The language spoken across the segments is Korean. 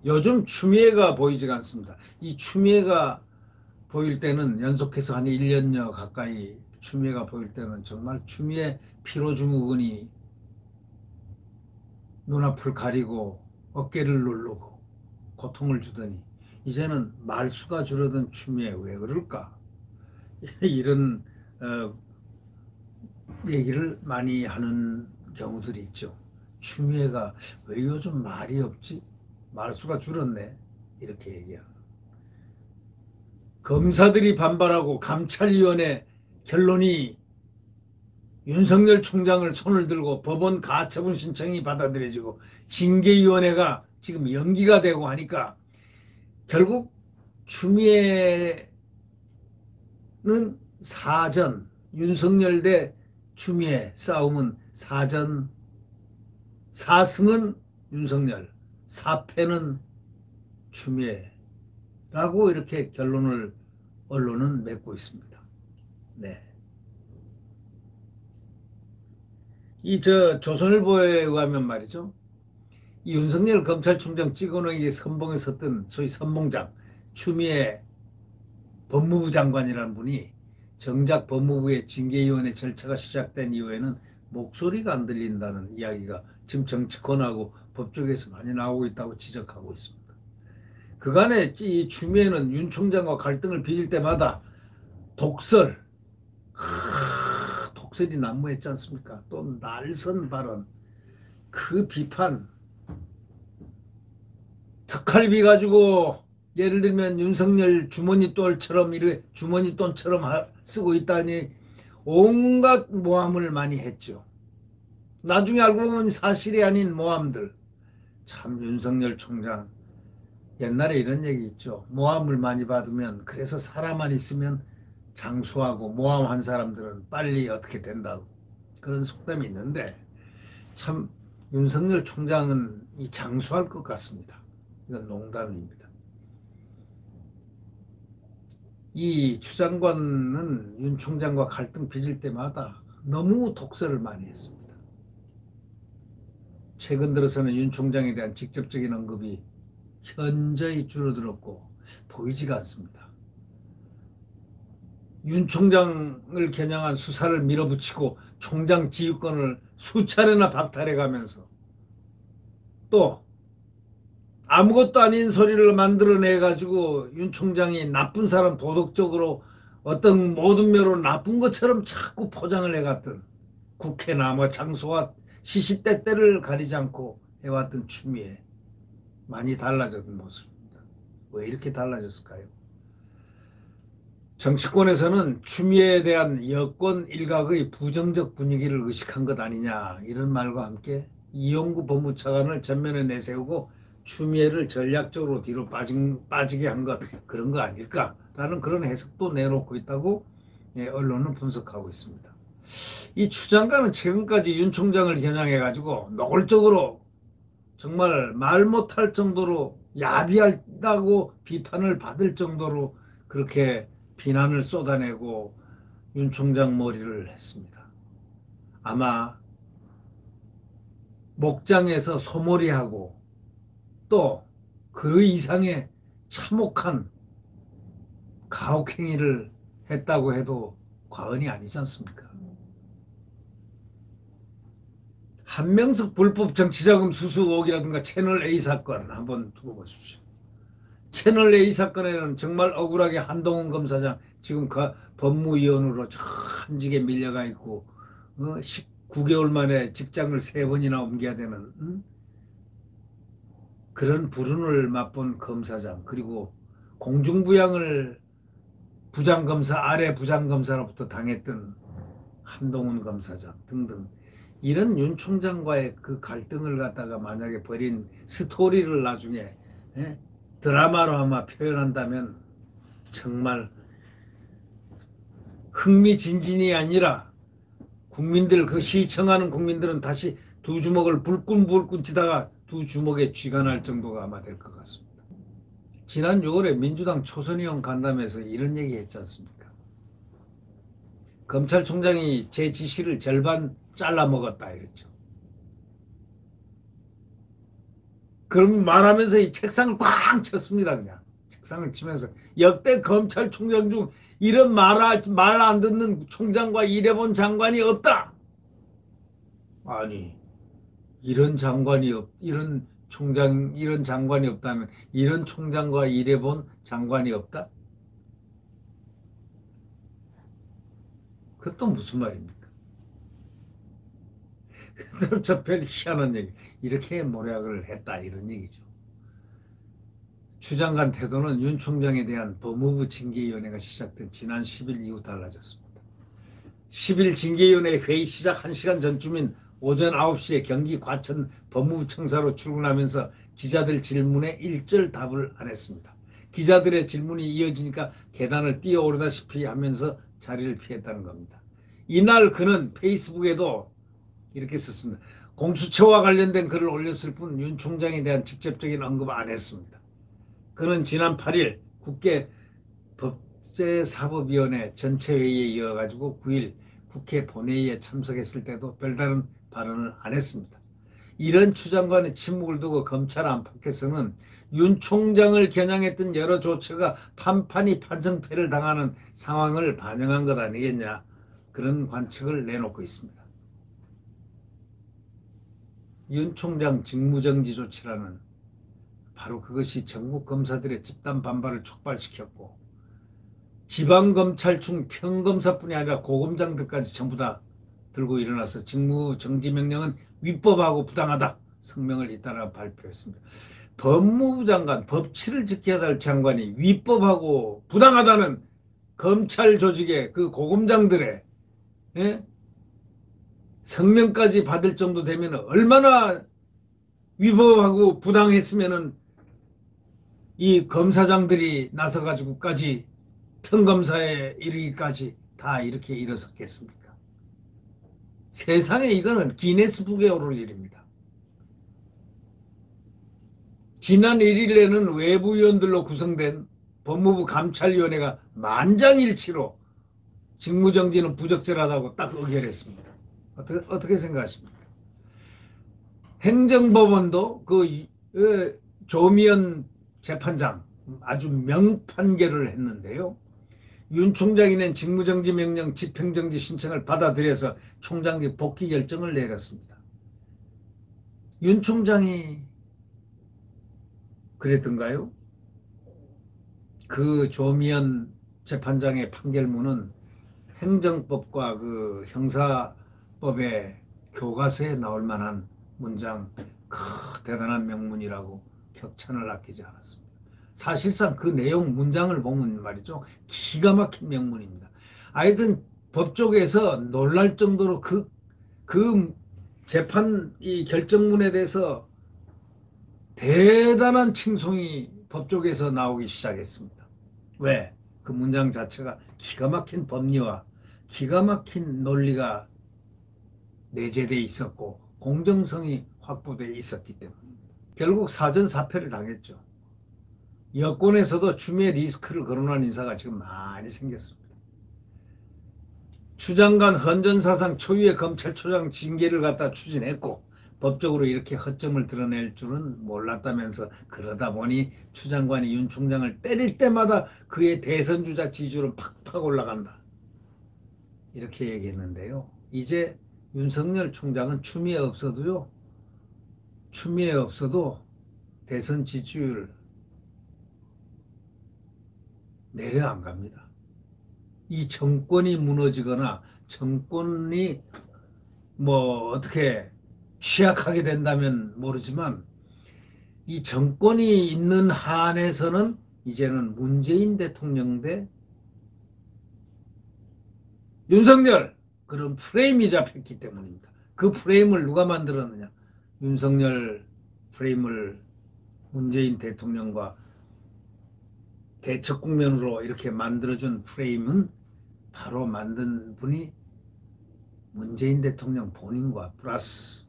요즘 추미애가 보이지가 않습니다. 이 추미애가 보일 때는 연속해서 한 1년여 가까이 추미애가 보일 때는 정말 추미애 피로증후군이 눈앞을 가리고 어깨를 누르고 고통을 주더니 이제는 말수가 줄어든 추미애 왜 그럴까? 이런 어, 얘기를 많이 하는 경우들이 있죠. 추미애가 왜 요즘 말이 없지? 말수가 줄었네. 이렇게 얘기하는. 검사들이 반발하고 감찰위원회 결론이 윤석열 총장을 손을 들고 법원 가처분 신청이 받아들여지고 징계위원회가 지금 연기가 되고 하니까 결국 추미애는 사전, 윤석열 대 추미애 싸움은 사전, 사승은 윤석열, 사패는 추미애라고 이렇게 결론을 언론은 맺고 있습니다. 네. 조선일보에 의하면 말이죠. 이 윤석열 검찰총장 찍어놓기 선봉에 섰던 소위 선봉장 추미애 법무부 장관이라는 분이 정작 법무부의 징계위원회 절차가 시작된 이후에는 목소리가 안 들린다는 이야기가 지금 정치권하고 법조계에서 많이 나오고 있다고 지적하고 있습니다. 그간에 이 추미애는 윤 총장과 갈등을 빚을 때마다 독설, 독설이 난무했지 않습니까? 또 날선 발언, 그 비판, 특활비 가지고 예를 들면 윤석열 주머니 똘처럼 이렇게 주머니 돈처럼 쓰고 있다니 온갖 모함을 많이 했죠. 나중에 알고 보면 사실이 아닌 모함들. 참 윤석열 총장 옛날에 이런 얘기 있죠. 모함을 많이 받으면 그래서 사람만 있으면 장수하고 모함한 사람들은 빨리 어떻게 된다고 그런 속담이 있는데 참 윤석열 총장은 이 장수할 것 같습니다. 이건 농담입니다. 이 추 장관은 윤 총장과 갈등 빚을 때마다 너무 독설을 많이 했습니다. 최근 들어서는 윤 총장에 대한 직접적인 언급이 현저히 줄어들었고 보이지가 않습니다. 윤 총장을 겨냥한 수사를 밀어붙이고 총장 지휘권을 수차례나 박탈해가면서 또 아무것도 아닌 소리를 만들어내가지고 윤 총장이 나쁜 사람 도덕적으로 어떤 모든 면으로 나쁜 것처럼 자꾸 포장을 해갔던 국회나 뭐 장소와 시시때때를 가리지 않고 해왔던 추미애 많이 달라진 모습입니다. 왜 이렇게 달라졌을까요? 정치권에서는 추미애에 대한 여권 일각의 부정적 분위기를 의식한 것 아니냐 이런 말과 함께 이용구 법무차관을 전면에 내세우고 추미애를 전략적으로 뒤로 빠지게 한 것 그런 거 아닐까라는 그런 해석도 내놓고 있다고 언론은 분석하고 있습니다. 이 추 장관은 최근까지 윤 총장을 겨냥해가지고 노골적으로 정말 말 못할 정도로 야비하다고 비판을 받을 정도로 그렇게 비난을 쏟아내고 윤 총장 머리를 했습니다. 아마 목장에서 소몰이하고 또 그 이상의 참혹한 가혹행위를 했다고 해도 과언이 아니지 않습니까? 한명숙 불법 정치자금 수수 의혹이라든가 채널A 사건 한번 두고 보십시오. 채널A 사건에는 정말 억울하게 한동훈 검사장 지금 그 법무위원으로 한직에 밀려가 있고 19개월 만에 직장을 3번이나 옮겨야 되는 그런 불운을 맛본 검사장 그리고 공중부양을 부장검사 아래 부장검사로부터 당했던 한동훈 검사장 등등 이런 윤 총장과의 그 갈등을 갖다가 만약에 벌인 스토리를 나중에 드라마로 아마 표현한다면 정말 흥미진진이 아니라 국민들 그 시청하는 국민들은 다시 두 주먹을 불끈불끈 치다가 두 주먹에 쥐가 날 정도가 아마 될 것 같습니다. 지난 6월에 민주당 초선의원 간담회에서 이런 얘기 했지 않습니까? 검찰총장이 제 지시를 절반 잘라 먹었다 이랬죠. 그럼 말하면서 이 책상을 꽝 쳤습니다. 그냥 책상을 치면서 역대 검찰총장 중 이런 말 안 듣는 총장과 일해본 장관이 없다. 아니 이런 총장 이런 장관이 없다면 이런 총장과 일해본 장관이 없다? 그것도 무슨 말입니까? 별 희한한 얘기. 이렇게 모략을 했다 이런 얘기죠. 추 장관 태도는 윤 총장에 대한 법무부 징계위원회가 시작된 지난 10일 이후 달라졌습니다. 10일 징계위원회 회의 시작 1시간 전쯤인 오전 9시에 경기 과천 법무부 청사로 출근하면서 기자들 질문에 일절 답을 안 했습니다. 기자들의 질문이 이어지니까 계단을 뛰어오르다시피 하면서 자리를 피했다는 겁니다. 이날 그는 페이스북에도 이렇게 썼습니다. 공수처와 관련된 글을 올렸을 뿐 윤 총장에 대한 직접적인 언급 안 했습니다. 그는 지난 8일 국회 법제사법위원회 전체회의에 이어가지고 9일 국회 본회의에 참석했을 때도 별다른 발언을 안 했습니다. 이런 추 장관의 침묵을 두고 검찰 안팎에서는 윤 총장을 겨냥했던 여러 조처가 판판이 판정패를 당하는 상황을 반영한 것 아니겠냐 그런 관측을 내놓고 있습니다. 윤 총장 직무정지 조치라는 바로 그것이 전국 검사들의 집단 반발을 촉발시켰고 지방검찰청 평검사뿐이 아니라 고검장들까지 전부 다 들고 일어나서 직무정지 명령은 위법하고 부당하다 성명을 잇따라 발표했습니다. 법무부 장관, 법치를 지켜야 할 장관이 위법하고 부당하다는 검찰 조직의 그 고검장들의 성명까지 받을 정도 되면 얼마나 위법하고 부당했으면은 이 검사장들이 나서가지고까지 평검사에 이르기까지 다 이렇게 일어섰겠습니까? 세상에 이거는 기네스북에 오를 일입니다. 지난 1일에는 외부위원들로 구성된 법무부 감찰위원회가 만장일치로 직무정지는 부적절하다고 딱 의결했습니다. 어떻게 생각하십니까? 행정법원도 조미연 재판장 아주 명판결을 했는데요. 윤 총장이 낸 직무정지 명령 집행정지 신청을 받아들여서 총장직 복귀 결정을 내렸습니다. 윤 총장이 그랬던가요? 그 조미연 재판장의 판결문은 행정법과 그 형사법의 교과서에 나올 만한 문장, 대단한 명문이라고 격찬을 아끼지 않았습니다. 사실상 그 내용 문장을 보면 말이죠. 기가 막힌 명문입니다. 하여튼 법조계에서 놀랄 정도로 그 재판 이 결정문에 대해서 대단한 칭송이 법조계에서 나오기 시작했습니다. 왜? 그 문장 자체가 기가 막힌 법리와 기가 막힌 논리가 내재되어 있었고 공정성이 확보되어 있었기 때문입니다. 결국 사전 사퇴를 당했죠. 여권에서도 추미애 리스크를 거론한 인사가 지금 많이 생겼습니다. 추 장관 헌전사상 초유의 검찰총장 징계를 갖다 추진했고 법적으로 이렇게 허점을 드러낼 줄은 몰랐다면서 그러다 보니 추 장관이 윤 총장을 때릴 때마다 그의 대선주자 지지율은 팍팍 올라간다. 이렇게 얘기했는데요. 이제 윤석열 총장은 추미애 없어도 대선 지지율 내려 안 갑니다. 이 정권이 무너지거나 정권이 뭐 어떻게 취약하게 된다면 모르지만 이 정권이 있는 한에서는 이제는 문재인 대통령 대 윤석열 그런 프레임이 잡혔기 때문입니다. 그 프레임을 누가 만들었느냐? 윤석열 프레임을 문재인 대통령과 대척 국면으로 이렇게 만들어준 프레임은 바로 만든 분이 문재인 대통령 본인과 플러스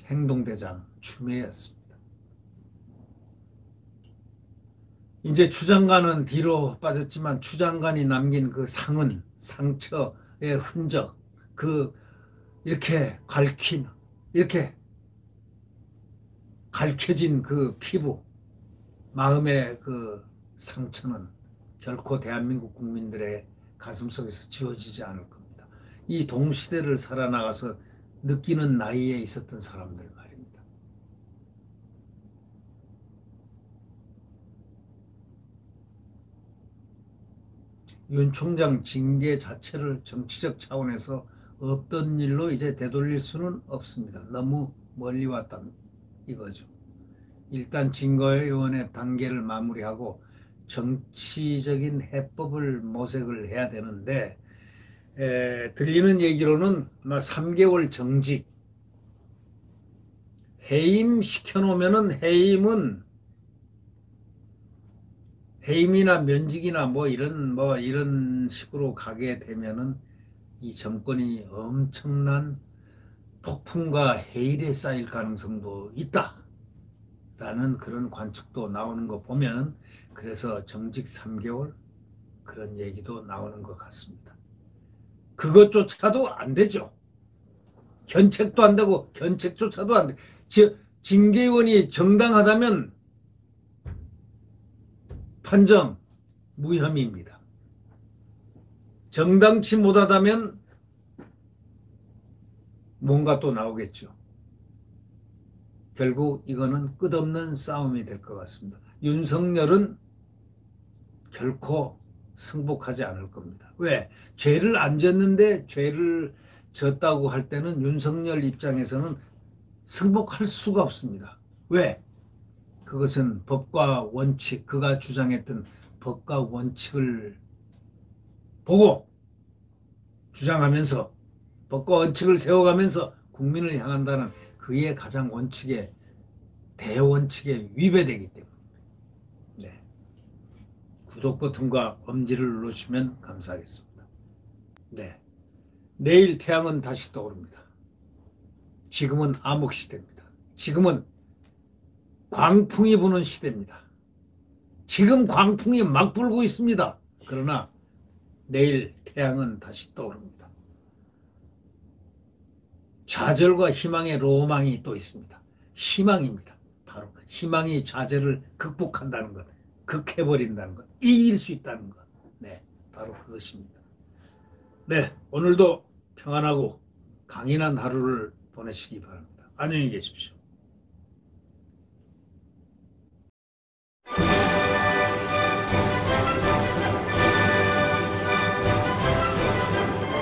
행동대장 추미애였습니다. 이제 추 장관은 뒤로 빠졌지만 추 장관이 남긴 그 상흔, 상처의 흔적, 그 이렇게 얽힌, 이렇게 갈켜진 그 피부, 마음의 그 상처는 결코 대한민국 국민들의 가슴속에서 지워지지 않을 겁니다. 이 동시대를 살아나가서 느끼는 나이에 있었던 사람들 말입니다. 윤 총장 징계 자체를 정치적 차원에서 없던 일로 이제 되돌릴 수는 없습니다. 너무 멀리 왔다 이거죠. 일단 증거의원의 단계를 마무리하고 정치적인 해법을 모색을 해야 되는데 들리는 얘기로는 3개월 정직 해임 시켜놓으면은 해임이나 면직이나 뭐 이런 식으로 가게 되면은 이 정권이 엄청난 폭풍과 해일에 쌓일 가능성도 있다라는 그런 관측도 나오는 거 보면은 그래서 정직 3개월 그런 얘기도 나오는 것 같습니다. 그것조차도 안 되죠. 견책도 안 되고 견책조차도 안 돼. 즉 징계위원이 정당하다면 판정 무혐의입니다. 정당치 못하다면 뭔가 또 나오겠죠. 결국 이거는 끝없는 싸움이 될 것 같습니다. 윤석열은 결코 승복하지 않을 겁니다. 왜? 죄를 안 졌는데 죄를 졌다고 할 때는 윤석열 입장에서는 승복할 수가 없습니다. 왜? 그것은 법과 원칙, 그가 주장했던 법과 원칙을 보고 주장하면서 법과 원칙을 세워가면서 국민을 향한다는 그의 가장 원칙에 대원칙에 위배되기 때문에 네. 구독 버튼과 엄지를 눌러주시면 감사하겠습니다. 네. 내일 태양은 다시 떠오릅니다. 지금은 암흑 시대입니다. 지금은 광풍이 부는 시대입니다. 지금 광풍이 막 불고 있습니다. 그러나 내일 태양은 다시 떠오릅니다. 좌절과 희망의 로망이 또 있습니다. 희망입니다. 바로 희망이 좌절을 극복한다는 것, 극해버린다는 것, 이길 수 있다는 것. 네, 바로 그것입니다. 네, 오늘도 평안하고 강인한 하루를 보내시기 바랍니다. 안녕히 계십시오.